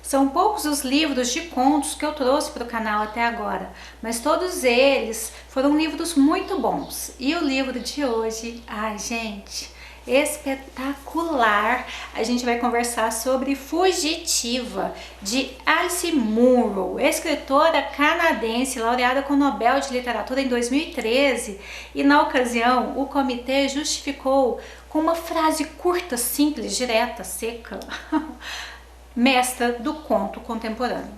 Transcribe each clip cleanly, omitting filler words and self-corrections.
São poucos os livros de contos que eu trouxe para o canal até agora, mas todos eles foram livros muito bons. E o livro de hoje, ai gente, espetacular! A gente vai conversar sobre Fugitiva, de Alice Munro, escritora canadense, laureada com o Nobel de Literatura em 2013. E na ocasião, o comitê justificou com uma frase curta, simples, direta, seca. Mestra do conto contemporâneo.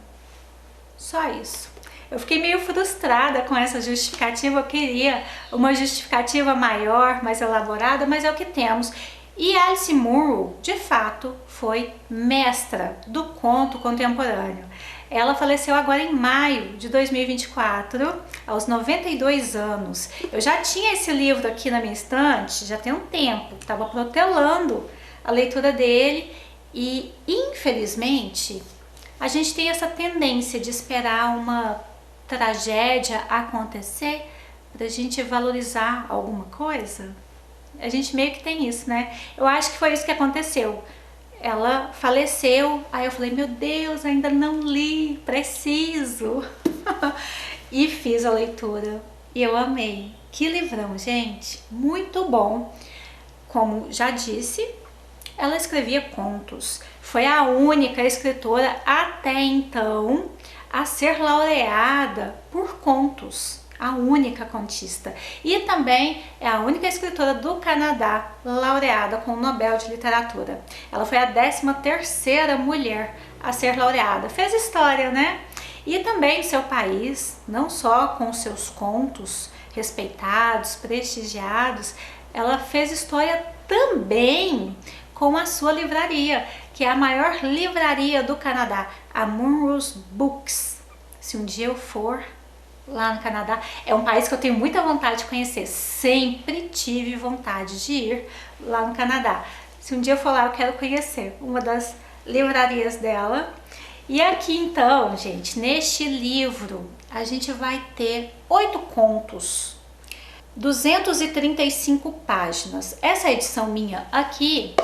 Só isso. Eu fiquei meio frustrada com essa justificativa, eu queria uma justificativa maior, mais elaborada, mas é o que temos. E Alice Munro, de fato, foi mestra do conto contemporâneo. Ela faleceu agora em maio de 2024, aos 92 anos. Eu já tinha esse livro aqui na minha estante, já tem um tempo, estava protelando a leitura dele. E infelizmente a gente tem essa tendência de esperar uma tragédia acontecer para a gente valorizar alguma coisa. A gente meio que tem isso, né? Eu acho que foi isso que aconteceu. Ela faleceu, aí eu falei, meu Deus, ainda não li, preciso. E fiz a leitura e eu amei. Que livrão, gente, muito bom. Como já disse, ela escrevia contos. Foi a única escritora até então a ser laureada por contos. A única contista. E também é a única escritora do Canadá laureada com o Nobel de Literatura. Ela foi a 13ª mulher a ser laureada. Fez história, né? E também seu país, não só com seus contos respeitados, prestigiados, ela fez história também com a sua livraria, que é a maior livraria do Canadá, a Munro's Books. Se um dia eu for lá no Canadá, é um país que eu tenho muita vontade de conhecer, sempre tive vontade de ir lá no Canadá. Se um dia eu for lá, eu quero conhecer uma das livrarias dela. E aqui então, gente, neste livro, a gente vai ter 8 contos, 235 páginas. Essa edição minha aqui,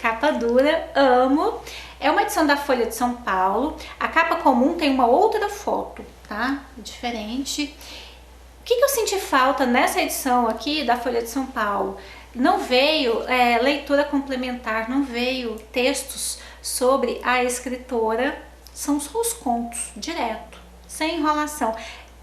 capa dura, amo. É uma edição da Folha de São Paulo. A capa comum tem uma outra foto, tá? Diferente. O que eu senti falta nessa edição aqui da Folha de São Paulo? Não veio leitura complementar, não veio textos sobre a escritora. São só os contos, direto, sem enrolação.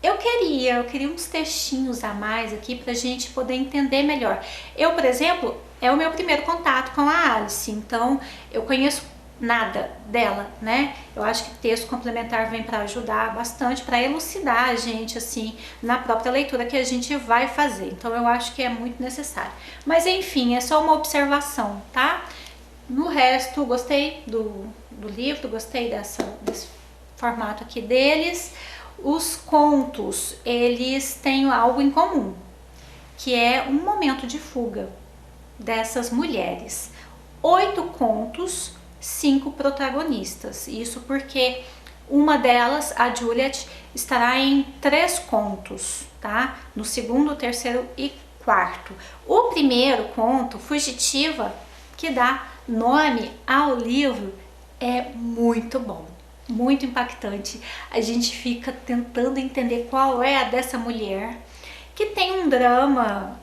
Eu queria uns textinhos a mais aqui pra gente poder entender melhor. Eu, por exemplo, é o meu primeiro contato com a Alice, então eu conheço nada dela, né? Eu acho que texto complementar vem para ajudar bastante, para elucidar a gente, assim, na própria leitura que a gente vai fazer. Então eu acho que é muito necessário. Mas enfim, é só uma observação, tá? No resto, gostei do livro, gostei desse formato aqui deles. Os contos, eles têm algo em comum, que é um momento de fuga dessas mulheres. 8 contos, 5 protagonistas. Isso porque uma delas, a Juliet, estará em 3 contos, tá? No segundo, terceiro e quarto. O primeiro conto, Fugitiva, que dá nome ao livro, é muito bom. Muito impactante. A gente fica tentando entender qual é a dessa mulher que tem um drama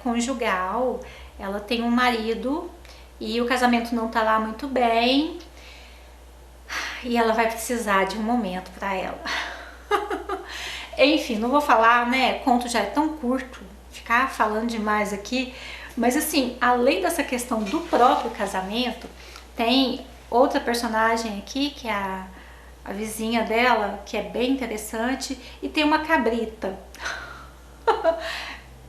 conjugal. Ela tem um marido e o casamento não tá lá muito bem e ela vai precisar de um momento para ela. Enfim, não vou falar, né? O conto já é tão curto, ficar falando demais aqui, mas assim, além dessa questão do próprio casamento, tem outra personagem aqui que é a vizinha dela, que é bem interessante, e tem uma cabrita.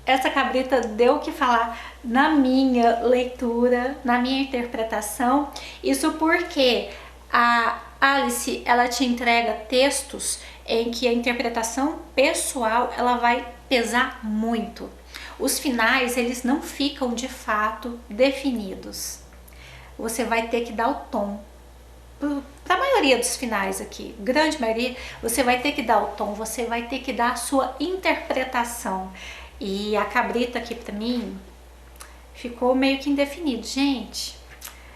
Essa cabrita deu o que falar na minha leitura, na minha interpretação. Isso porque a Alice, ela te entrega textos em que a interpretação pessoal, ela vai pesar muito. Os finais, eles não ficam de fato definidos. Você vai ter que dar o tom. Para a maioria dos finais aqui, grande maioria, você vai ter que dar o tom, você vai ter que dar a sua interpretação. E a cabrita aqui para mim ficou meio que indefinido. Gente,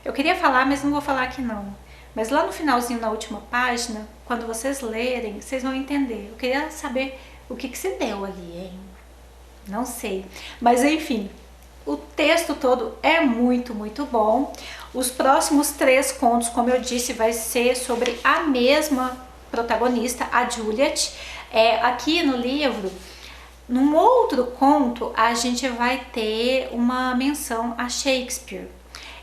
eu queria falar, mas não vou falar aqui não. Mas lá no finalzinho, na última página, quando vocês lerem, vocês vão entender. Eu queria saber o que se deu ali, hein? Não sei. Mas enfim, o texto todo é muito, muito bom. Os próximos 3 contos, como eu disse, vai ser sobre a mesma protagonista, a Juliet. Aqui no livro, num outro conto, a gente vai ter uma menção a Shakespeare.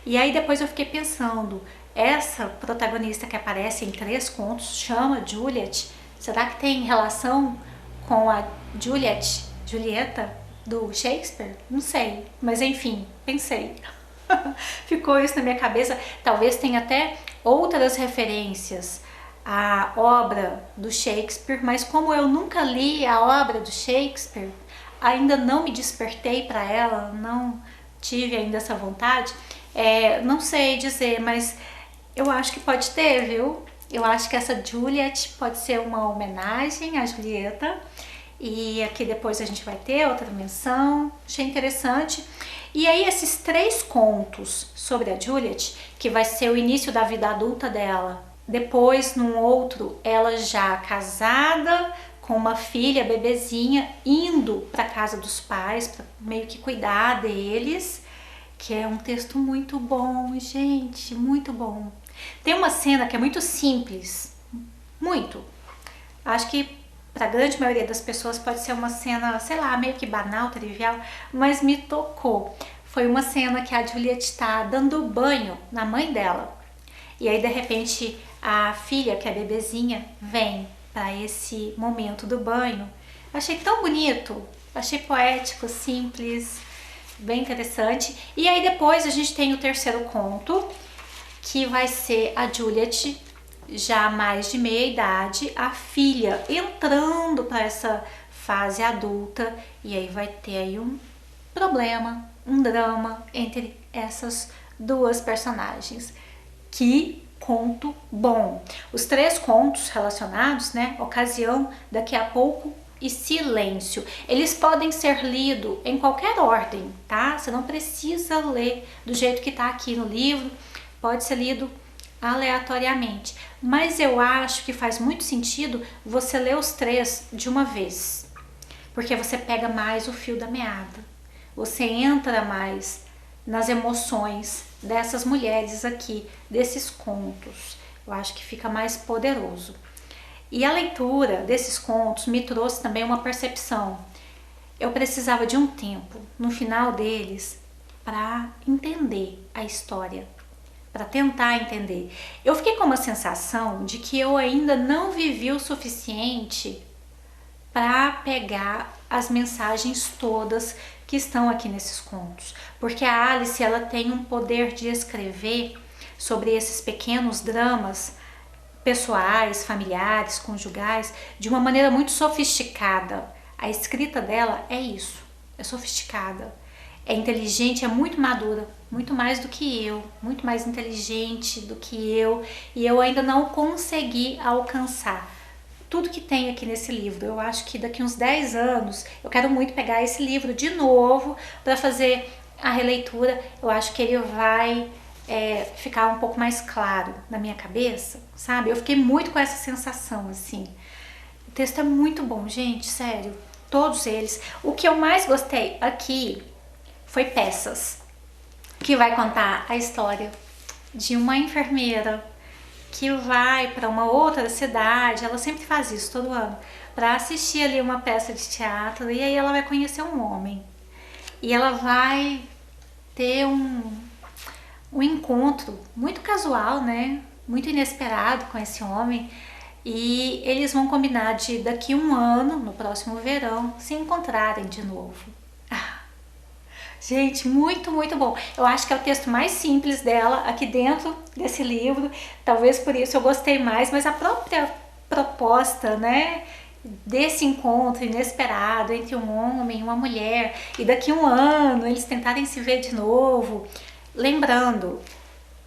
E aí depois eu fiquei pensando, essa protagonista que aparece em 3 contos chama Juliet. Será que tem relação com a Julieta do Shakespeare? Não sei, mas enfim, pensei. Ficou isso na minha cabeça. Talvez tenha até outras referências à obra do Shakespeare, mas como eu nunca li a obra do Shakespeare, ainda não me despertei para ela, não tive ainda essa vontade, não sei dizer, mas eu acho que pode ter, viu? Eu acho que essa Juliet pode ser uma homenagem à Julieta. E aqui depois a gente vai ter outra menção. Achei interessante. E aí esses 3 contos sobre a Juliet, que vai ser o início da vida adulta dela. Depois, num outro, ela já casada, com uma filha, bebezinha, indo para casa dos pais, para meio que cuidar deles. Que é um texto muito bom, gente, muito bom. Tem uma cena que é muito simples, muito. Acho que para a grande maioria das pessoas pode ser uma cena, sei lá, meio que banal, trivial, mas me tocou. Foi uma cena que a Juliet está dando banho na mãe dela. E aí, de repente, a filha, que é bebezinha, vem para esse momento do banho. Achei tão bonito, achei poético, simples, bem interessante. E aí depois a gente tem o 3º conto, que vai ser a Juliet, já mais de meia idade, a filha entrando para essa fase adulta, e aí vai ter aí um problema, um drama entre essas 2 personagens. Que conto bom! Os 3 contos relacionados, né? Ocasião, Daqui a Pouco e Silêncio. Eles podem ser lidos em qualquer ordem, tá? Você não precisa ler do jeito que tá aqui no livro, pode ser lido aleatoriamente. Mas eu acho que faz muito sentido você ler os 3 de uma vez, porque você pega mais o fio da meada, você entra mais nas emoções dessas mulheres aqui, desses contos. Eu acho que fica mais poderoso. E a leitura desses contos me trouxe também uma percepção. Eu precisava de um tempo no final deles para entender a história, para tentar entender. Eu fiquei com uma sensação de que eu ainda não vivi o suficiente para pegar as mensagens todas que estão aqui nesses contos, porque a Alice, ela tem um poder de escrever sobre esses pequenos dramas pessoais, familiares, conjugais, de uma maneira muito sofisticada. A escrita dela é isso, é sofisticada, é inteligente, é muito madura, muito mais do que eu, muito mais inteligente do que eu, e eu ainda não consegui alcançar tudo que tem aqui nesse livro. Eu acho que daqui uns 10 anos eu quero muito pegar esse livro de novo para fazer a releitura. Eu acho que ele vai ficar um pouco mais claro na minha cabeça, sabe? Eu fiquei muito com essa sensação, assim. O texto é muito bom, gente, sério. Todos eles. O que eu mais gostei aqui foi Peças, que vai contar a história de uma enfermeira que vai para uma outra cidade. Ela sempre faz isso todo ano, para assistir ali uma peça de teatro, e aí ela vai conhecer um homem. E ela vai ter um encontro muito casual, né? Muito inesperado com esse homem. E eles vão combinar de daqui 1 ano, no próximo verão, se encontrarem de novo. Gente, muito, muito bom. Eu acho que é o texto mais simples dela aqui dentro desse livro. Talvez por isso eu gostei mais, mas a própria proposta, né, desse encontro inesperado entre um homem e uma mulher, e daqui 1 ano eles tentarem se ver de novo. Lembrando,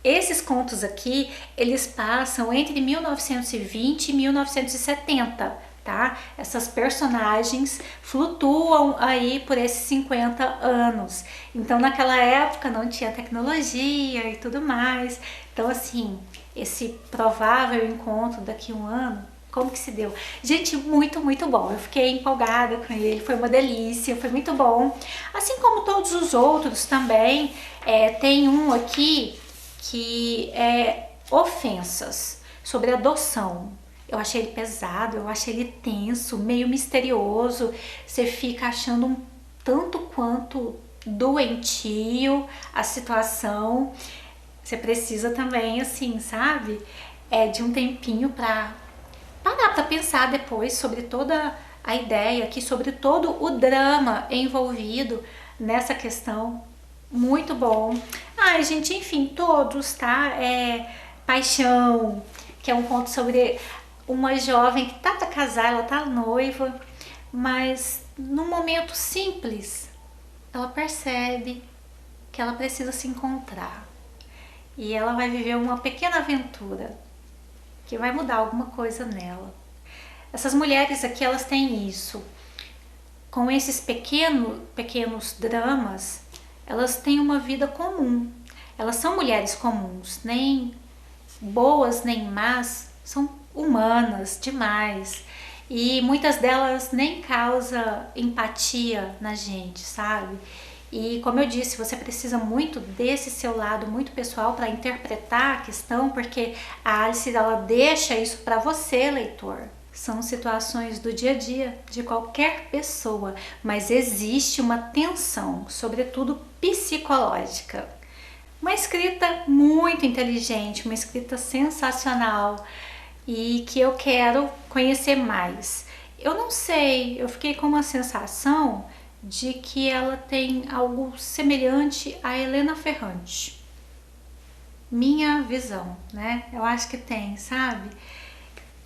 esses contos aqui, eles passam entre 1920 e 1970, tá? Essas personagens flutuam aí por esses 50 anos. Então, naquela época não tinha tecnologia e tudo mais. Então, assim, esse provável encontro daqui a um ano, como que se deu? Gente, muito, muito bom. Eu fiquei empolgada com ele, foi uma delícia, foi muito bom. Assim como todos os outros também, tem um aqui que é ofensas sobre adoção. Eu achei ele pesado, eu achei ele tenso, meio misterioso. Você fica achando um tanto quanto doentio a situação. Você precisa também, assim, sabe? De um tempinho pra parar pra pensar depois sobre toda a ideia aqui, sobre todo o drama envolvido nessa questão. Muito bom. Ai, gente, enfim, todos, tá? Paixão, que é um conto sobre uma jovem que tá pra casar, ela tá noiva, mas num momento simples, ela percebe que ela precisa se encontrar. E ela vai viver uma pequena aventura que vai mudar alguma coisa nela. Essas mulheres aqui, elas têm isso. Com esses pequenos dramas, elas têm uma vida comum. Elas são mulheres comuns, nem boas nem más, são humanas demais. E muitas delas nem causam empatia na gente, sabe? E como eu disse, você precisa muito desse seu lado muito pessoal para interpretar a questão, porque a Alice, ela deixa isso para você, leitor. São situações do dia a dia de qualquer pessoa, mas existe uma tensão, sobretudo psicológica. Uma escrita muito inteligente, uma escrita sensacional e que eu quero conhecer mais. Eu não sei, eu fiquei com uma sensação de que ela tem algo semelhante a Helena Ferrante. Minha visão, né? Eu acho que tem, sabe?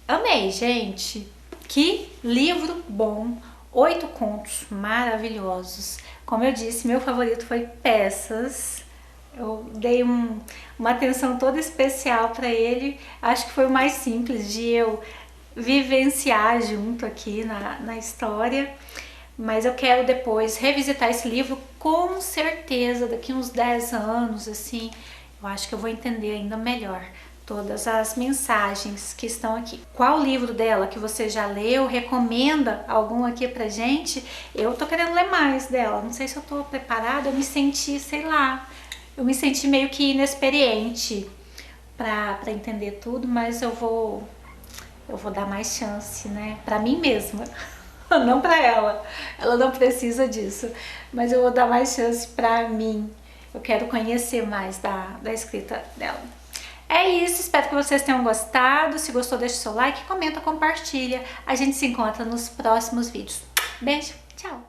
Amei, gente! Que livro bom! 8 contos maravilhosos. Como eu disse, meu favorito foi Peças. Eu dei uma atenção toda especial para ele. Acho que foi o mais simples de eu vivenciar junto aqui na história. Mas eu quero depois revisitar esse livro, com certeza, daqui uns 10 anos, assim, eu acho que eu vou entender ainda melhor todas as mensagens que estão aqui. Qual livro dela que você já leu? Recomenda algum aqui pra gente? Eu tô querendo ler mais dela, não sei se eu tô preparada, eu me senti, sei lá, eu me senti meio que inexperiente pra entender tudo, mas eu vou dar mais chance, né, pra mim mesma. Não pra ela, ela não precisa disso, mas eu vou dar mais chance pra mim. Eu quero conhecer mais da escrita dela. É isso, espero que vocês tenham gostado. Se gostou, deixa o seu like, comenta, compartilha. A gente se encontra nos próximos vídeos. Beijo, tchau!